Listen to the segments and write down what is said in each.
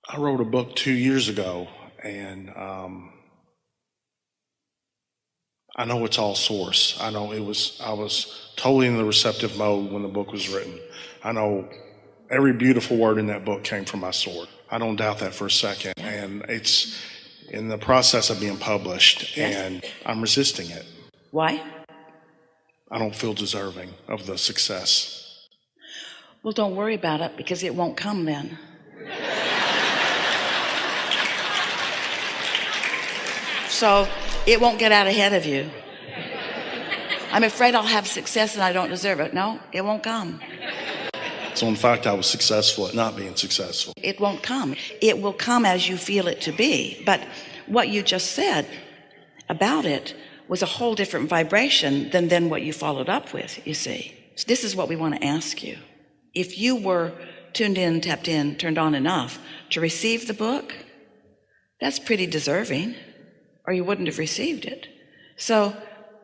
I wrote a book 2 years ago, and I know it's all source. I know I was totally in the receptive mode when the book was written. I know every beautiful word in that book came from my source. I don't doubt that for a second. And it's in the process of being published, and I'm resisting it. Why? I don't feel deserving of the success. Well, don't worry about it, because it won't come then. So it won't get out ahead of you. I'm afraid I'll have success and I don't deserve it. No, it won't come. So in fact, I was successful at not being successful. It won't come. It will come as you feel it to be. But what you just said about it was a whole different vibration than what you followed up with, you see. So this is what we want to ask you. If you were tuned in, tapped in, turned on enough to receive the book, that's pretty deserving, or you wouldn't have received it. So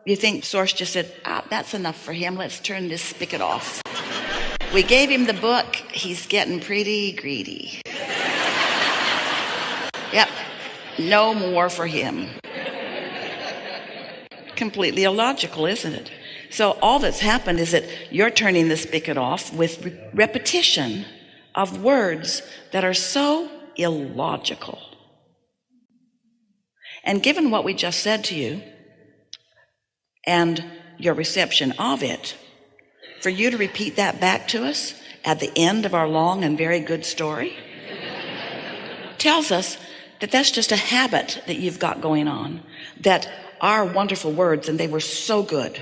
you think Source just said, that's enough for him. Let's turn this spigot off. We gave him the book. He's getting pretty greedy. Yep. No more for him. Completely illogical, isn't it? So all that's happened is that you're turning the spigot off with repetition of words that are so illogical. And given what we just said to you and your reception of it, for you to repeat that back to us at the end of our long and very good story tells us that that's just a habit that you've got going on, that our wonderful words, and they were so good,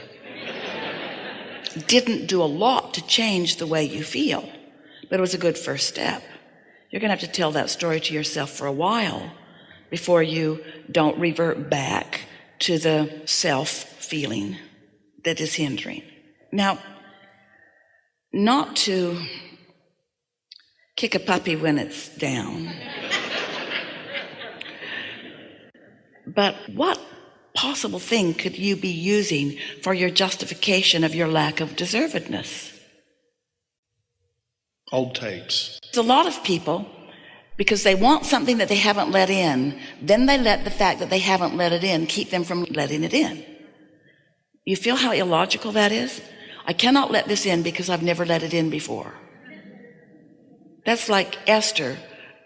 didn't do a lot to change the way you feel, but it was a good first step. You're going to have to tell that story to yourself for a while before you don't revert back to the self-feeling that is hindering. Now, not to kick a puppy when it's down, but what possible thing could you be using for your justification of your lack of deservedness? Old tapes. There's a lot of people, because they want something that they haven't let in, then they let the fact that they haven't let it in keep them from letting it in. You feel how illogical that is? I cannot let this in because I've never let it in before. That's like Esther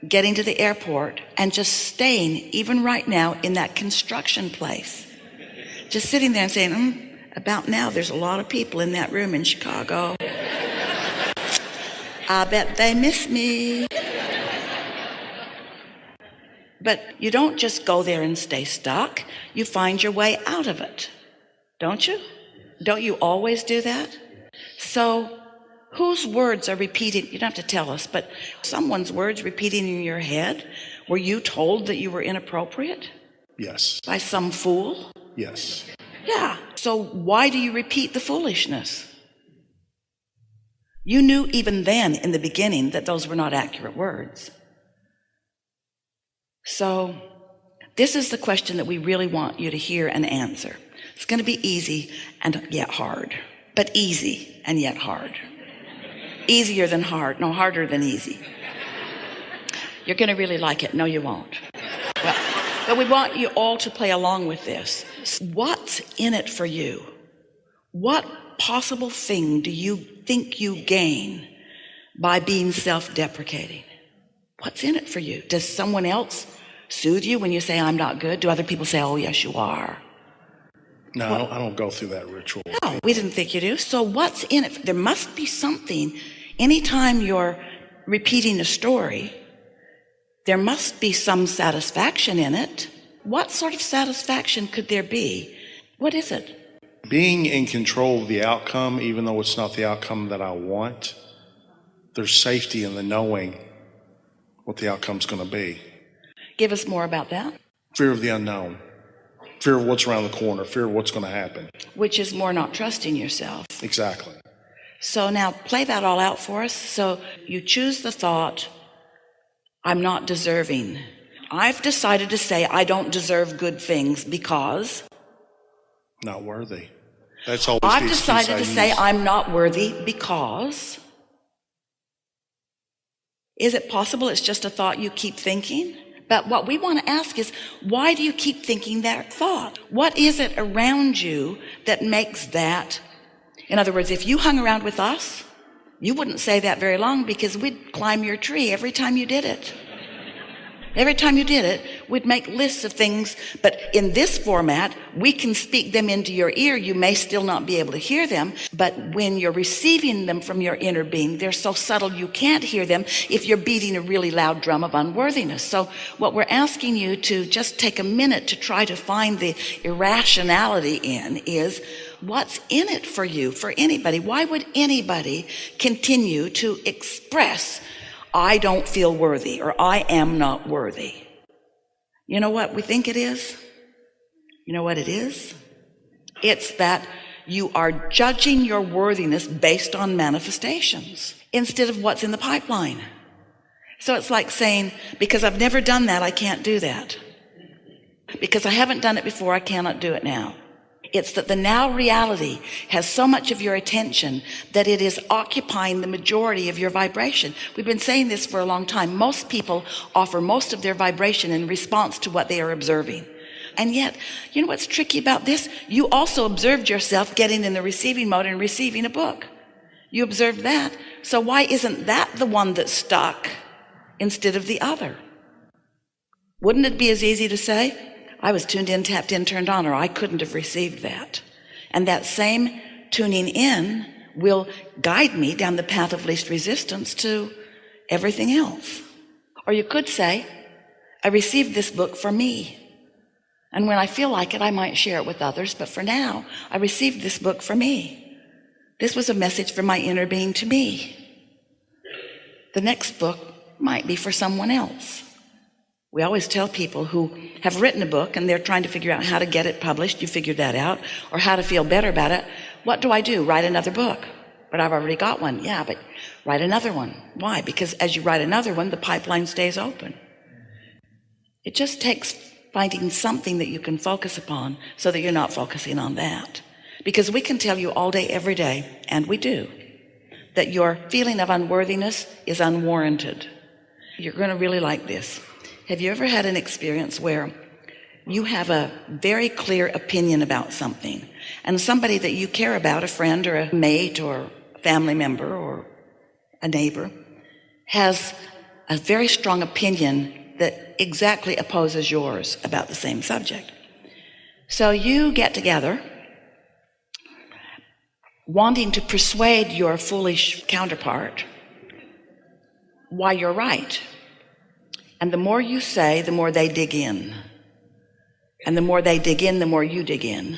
getting to the airport and just staying, even right now, in that construction place. Just sitting there and saying, about now there's a lot of people in that room in Chicago. I bet they miss me. But you don't just go there and stay stuck. You find your way out of it, don't you? Don't you always do that? So whose words are repeating? You don't have to tell us, but someone's words repeating in your head. Were you told that you were inappropriate? Yes. By some fool? Yes. Yeah. So why do you repeat the foolishness? You knew even then in the beginning that those were not accurate words. So this is the question that we really want you to hear and answer. It's going to be easy and yet hard, but easy and yet hard. Easier than hard, no, harder than easy. You're going to really like it. No, you won't. Well, but we want you all to play along with this. What's in it for you? What possible thing do you think you gain by being self-deprecating? What's in it for you? Does someone else soothe you when you say, I'm not good? Do other people say, oh, yes, you are? No, I don't go through that ritual. No, we didn't think you do. So what's in it? There must be something. Anytime you're repeating a story, there must be some satisfaction in it. What sort of satisfaction could there be? What is it? Being in control of the outcome, even though it's not the outcome that I want, there's safety in the knowing what the outcome's going to be. Give us more about that. Fear of the unknown. Fear of what's around the corner. Fear of what's going to happen. Which is more not trusting yourself. Exactly. So now play that all out for us. So you choose the thought, I'm not deserving. I've decided to say I don't deserve good things because... Not worthy. That's always I've decided to say I'm not worthy because... Is it possible it's just a thought you keep thinking? But what we want to ask is, why do you keep thinking that thought? What is it around you that makes that? In other words, if you hung around with us, you wouldn't say that very long, because we'd climb your tree every time you did it. Every time you did it, we'd make lists of things, but in this format, we can speak them into your ear. You may still not be able to hear them, but when you're receiving them from your inner being, they're so subtle you can't hear them if you're beating a really loud drum of unworthiness. So what we're asking you to just take a minute to try to find the irrationality in is, what's in it for you, for anybody? Why would anybody continue to express, I don't feel worthy, or I am not worthy? You know what we think it is? You know what it is? It's that you are judging your worthiness based on manifestations instead of what's in the pipeline. So it's like saying, because I've never done that, I can't do that. Because I haven't done it before, I cannot do it now. It's that the now reality has so much of your attention that it is occupying the majority of your vibration. We've been saying this for a long time. Most people offer most of their vibration in response to what they are observing. And yet, you know what's tricky about this? You also observed yourself getting in the receiving mode and receiving a book. You observed that. So why isn't that the one that's stuck instead of the other? Wouldn't it be as easy to say, I was tuned in, tapped in, turned on, or I couldn't have received that? And that same tuning in will guide me down the path of least resistance to everything else. Or you could say, I received this book for me. And when I feel like it, I might share it with others. But for now, I received this book for me. This was a message from my inner being to me. The next book might be for someone else. We always tell people who have written a book and they're trying to figure out how to get it published, you figured that out, or how to feel better about it. What do I do? Write another book. But I've already got one. Yeah, but write another one. Why? Because as you write another one, the pipeline stays open. It just takes finding something that you can focus upon so that you're not focusing on that. Because we can tell you all day, every day, and we do, that your feeling of unworthiness is unwarranted. You're going to really like this. Have you ever had an experience where you have a very clear opinion about something, and somebody that you care about, a friend or a mate or a family member or a neighbor, has a very strong opinion that exactly opposes yours about the same subject? So you get together wanting to persuade your foolish counterpart why you're right. And the more you say, the more they dig in. And the more they dig in, the more you dig in.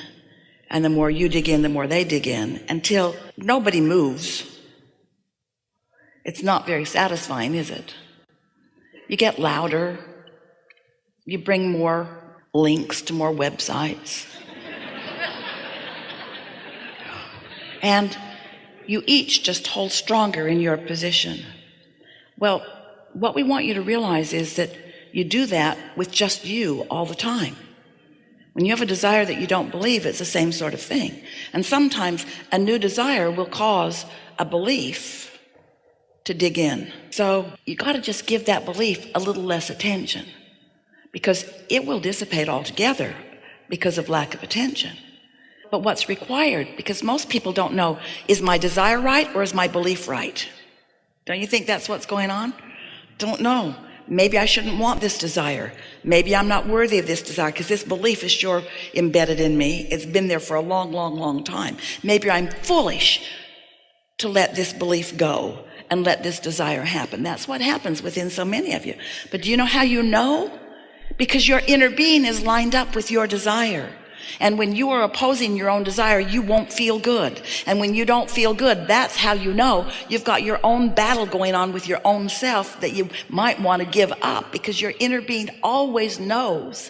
And the more you dig in, the more they dig in, until nobody moves. It's not very satisfying, is it? You get louder. You bring more links to more websites. And you each just hold stronger in your position. Well, what we want you to realize is that you do that with just you all the time. When you have a desire that you don't believe, it's the same sort of thing. And sometimes a new desire will cause a belief to dig in. So you got to just give that belief a little less attention, because it will dissipate altogether because of lack of attention. But what's required, because most people don't know, is my desire right or is my belief right? Don't you think that's what's going on? Don't know. Maybe I shouldn't want this desire. Maybe I'm not worthy of this desire because this belief is sure embedded in me. It's been there for a long, long, long time. Maybe I'm foolish to let this belief go and let this desire happen. That's what happens within so many of you. But do you know how you know? Because your inner being is lined up with your desire. And when you are opposing your own desire, you won't feel good. And when you don't feel good, that's how you know you've got your own battle going on with your own self that you might want to give up, because your inner being always knows.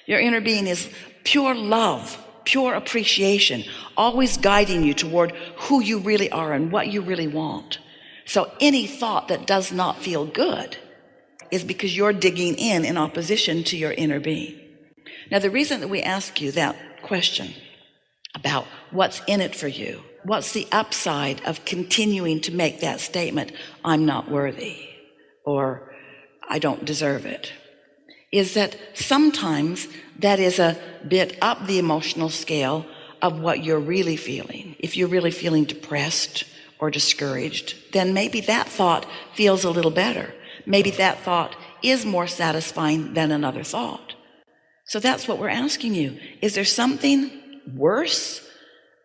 Your inner being is pure love, pure appreciation, always guiding you toward who you really are and what you really want. So any thought that does not feel good is because you're digging in opposition to your inner being. Now, the reason that we ask you that question about what's in it for you, what's the upside of continuing to make that statement, I'm not worthy, or I don't deserve it, is that sometimes that is a bit up the emotional scale of what you're really feeling. If you're really feeling depressed or discouraged, then maybe that thought feels a little better. Maybe that thought is more satisfying than another thought. So that's what we're asking you. Is there something worse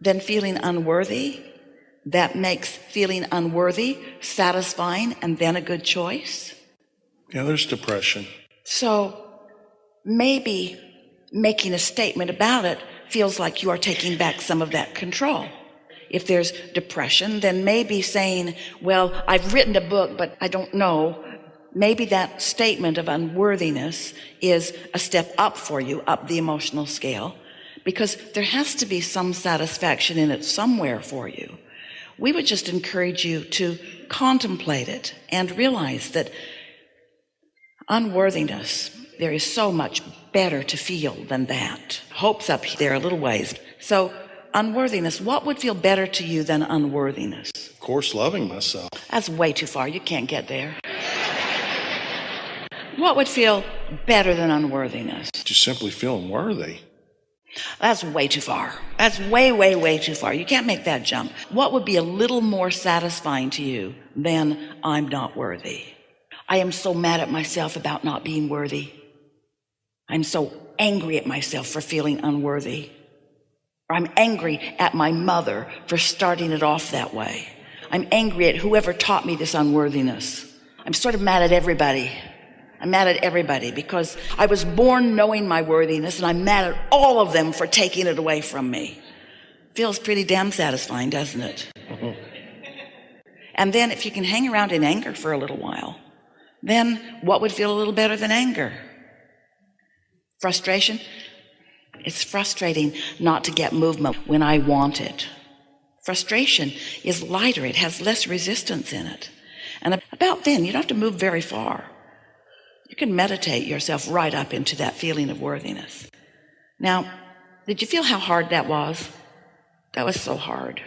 than feeling unworthy that makes feeling unworthy satisfying and then a good choice? Yeah, there's depression. So maybe making a statement about it feels like you are taking back some of that control. If there's depression, then maybe saying, well, I've written a book, but I don't know. Maybe that statement of unworthiness is a step up for you, up the emotional scale, because there has to be some satisfaction in it somewhere for you. We would just encourage you to contemplate it and realize that unworthiness, there is so much better to feel than that. Hope's up there a little ways. So unworthiness, what would feel better to you than unworthiness? Of course, loving myself. That's way too far. You can't get there. What would feel better than unworthiness? Just simply feeling worthy. That's way too far. That's way, way, way too far. You can't make that jump. What would be a little more satisfying to you than I'm not worthy? I am so mad at myself about not being worthy. I'm so angry at myself for feeling unworthy. I'm angry at my mother for starting it off that way. I'm angry at whoever taught me this unworthiness. I'm sort of mad at everybody. I'm mad at everybody because I was born knowing my worthiness, and I'm mad at all of them for taking it away from me. Feels pretty damn satisfying, doesn't it? And then if you can hang around in anger for a little while, then what would feel a little better than anger? Frustration? It's frustrating not to get movement when I want it. Frustration is lighter. It has less resistance in it. And about then, you don't have to move very far. You can meditate yourself right up into that feeling of worthiness. Now, did you feel how hard that was? That was so hard.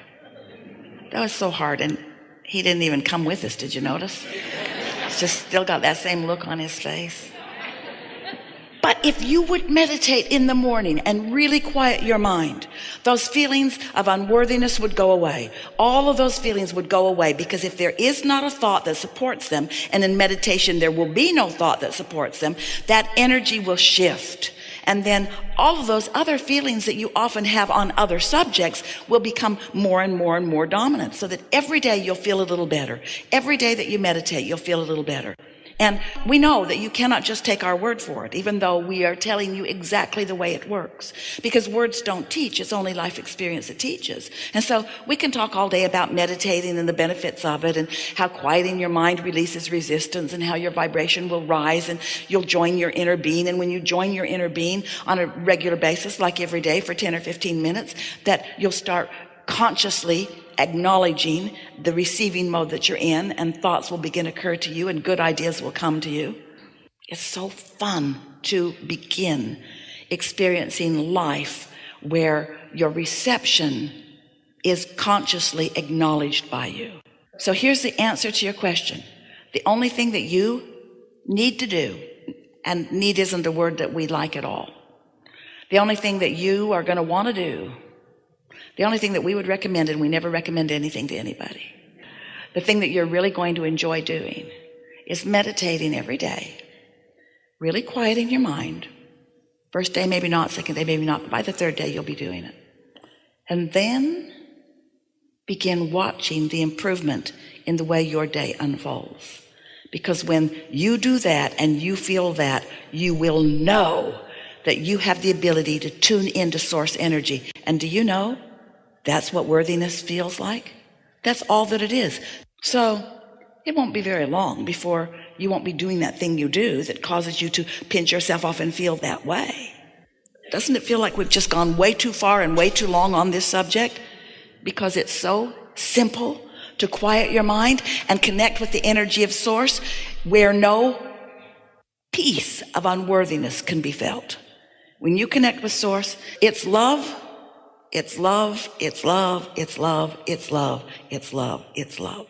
That was so hard. And he didn't even come with us. Did you notice? He's just still got that same look on his face. But if you would meditate in the morning and really quiet your mind, those feelings of unworthiness would go away. All of those feelings would go away, because if there is not a thought that supports them, and in meditation there will be no thought that supports them, that energy will shift. And then all of those other feelings that you often have on other subjects will become more and more and more dominant, so that every day you'll feel a little better. Every day that you meditate, you'll feel a little better. And we know that you cannot just take our word for it, even though we are telling you exactly the way it works, because words don't teach. It's only life experience that teaches. And so we can talk all day about meditating and the benefits of it, and how quieting your mind releases resistance, and how your vibration will rise, and you'll join your inner being. And when you join your inner being on a regular basis, like every day for 10 or 15 minutes, that you'll start consciously acknowledging the receiving mode that you're in, and thoughts will begin to occur to you, and good ideas will come to you. It's so fun to begin experiencing life where your reception is consciously acknowledged by you. So here's the answer to your question. The only thing that you need to do, and need isn't a word that we like at all, the only thing that you are going to want to do, the only thing that we would recommend, and we never recommend anything to anybody, the thing that you're really going to enjoy doing is meditating every day, really quieting your mind. First day, maybe not. Second day, maybe not. But by the third day, you'll be doing it. And then begin watching the improvement in the way your day unfolds. Because when you do that and you feel that, you will know that you have the ability to tune into source energy. And do you know? That's what worthiness feels like. That's all that it is. So it won't be very long before you won't be doing that thing you do that causes you to pinch yourself off and feel that way. Doesn't it feel like we've just gone way too far and way too long on this subject? Because it's so simple to quiet your mind and connect with the energy of source, where no piece of unworthiness can be felt. When you connect with source, it's love. It's love, it's love, it's love, it's love, it's love, it's love.